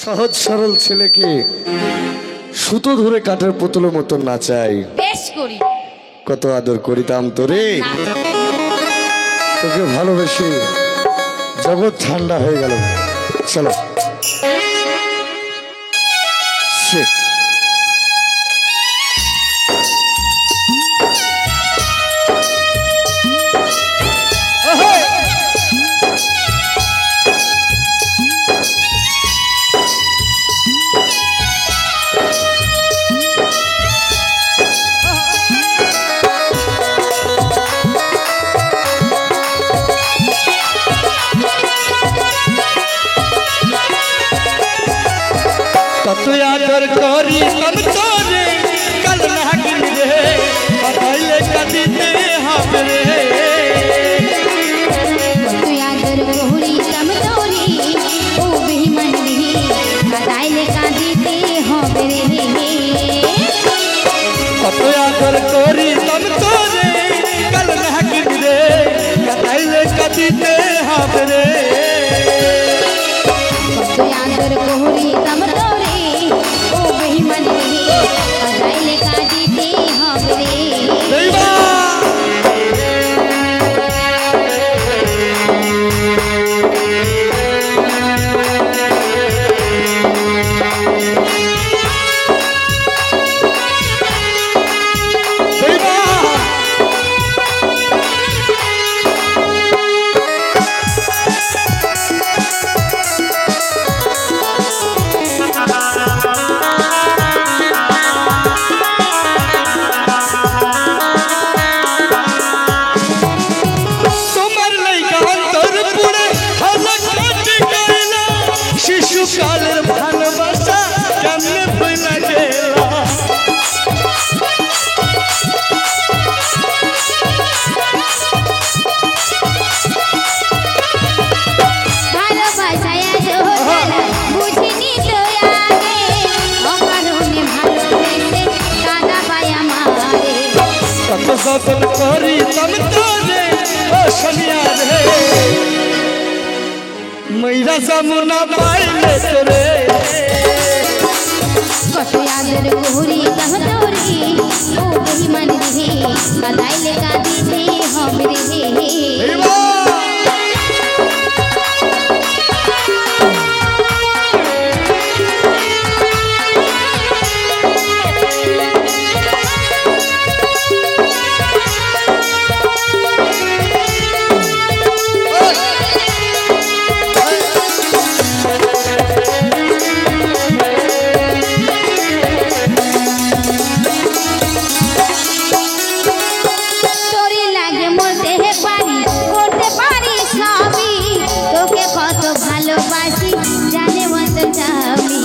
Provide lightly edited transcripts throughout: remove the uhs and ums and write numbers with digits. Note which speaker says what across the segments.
Speaker 1: সহজ সরল ছেলেকে সুতো ধরে কাঠের পুতুলের মতো নাচাই।
Speaker 2: বেশ করি।
Speaker 1: কত আদর করিতাম তোরে, তোকে ভালোবেসে জগৎ ঠান্ডা হয়ে গেল। চলো
Speaker 3: কত আদর করি তম তোরে কাল নাগিন রে বাধাইলে কাঁদিতে হবে রে।
Speaker 2: কত আদর করি তম তোরে ও বেঈমান রে বাধাইলে কাঁদিতে হবে রে।
Speaker 3: কত আদর করি তম তোরে কাল নাগিন রে বাধাইলে কাঁদিতে হবে রে।
Speaker 2: কত আদর করি তম তোরে ও বেঈমান রে বাধাইলে কাঁদিতে হবে রে।
Speaker 3: শিশুকালের ভালোবাসা কেমনে ভুলে গেলা।
Speaker 2: ভালোবাসায় বুঝিনি তো আগে অকারণে ভালোবেসে কাঁদা পায় আমারে।
Speaker 3: কত যতন করি তম তোরে ও সোনিয়া রে ময়রা যমুনা পাইলে তোরে।
Speaker 2: কত আদর করি তম তোরে ও বেঈমান রে বাধাইলে কাঁদিতে হবে রে। তোরে লাগে মরতে পারি করতে পারি সবই তোকে কত ভালোবাসি জানে মত যাবি।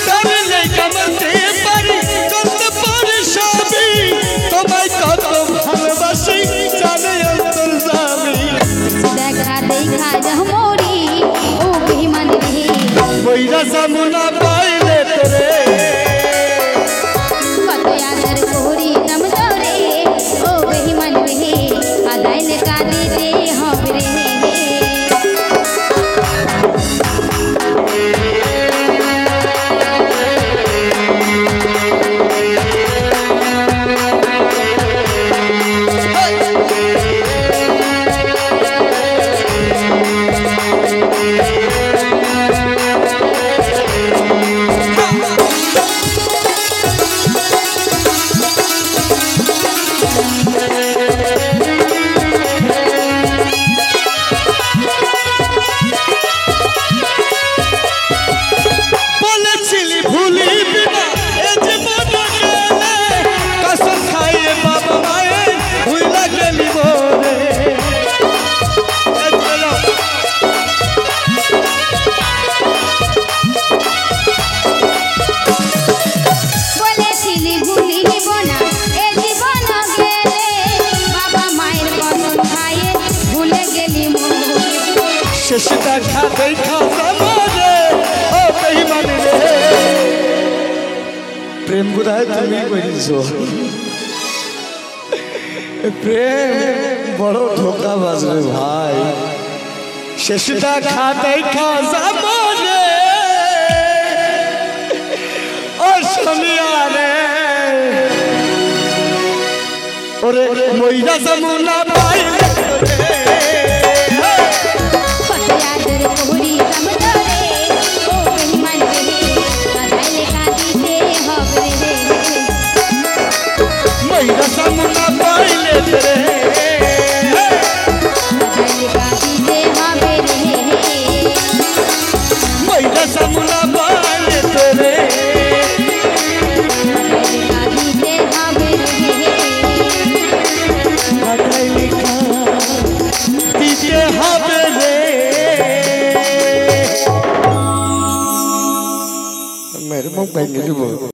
Speaker 3: তোরে লেখা বলতে পারি করতে পারি সবই তোমায় কত ভালোবাসি জানে অন্তর যাবি।
Speaker 2: দেখা দেখা জমরি ও বেঈমান রে
Speaker 3: ময়রা যমুনা পাইলে তোরে।
Speaker 2: কত আদর করি তম তোরে ও বেঈমান রে বাধাইলে কাঁদিতে হবে রে।
Speaker 3: বলেছিলি ভুলিবি না এ জীবন গেলে কসম খাইয়ে বাবা মায়ের ভুইলা গেলি মোরে।
Speaker 2: বলেছিলি ভুলিব না এ জীবন গেলে বাবা মায়ের কসম খাইয়ে ভুলে গেলি মোরে।
Speaker 3: শেষ দেখা দেখা যাবে ও বেঈমান রে।
Speaker 1: প্রেম বোধহয় তুমি করেছো। প্রেম বড় ধোকা বাজরে ভাই।
Speaker 3: শেষটা খাতে খাজাবো রে ও সোনিয়া রে ওরে মইরা যমুনা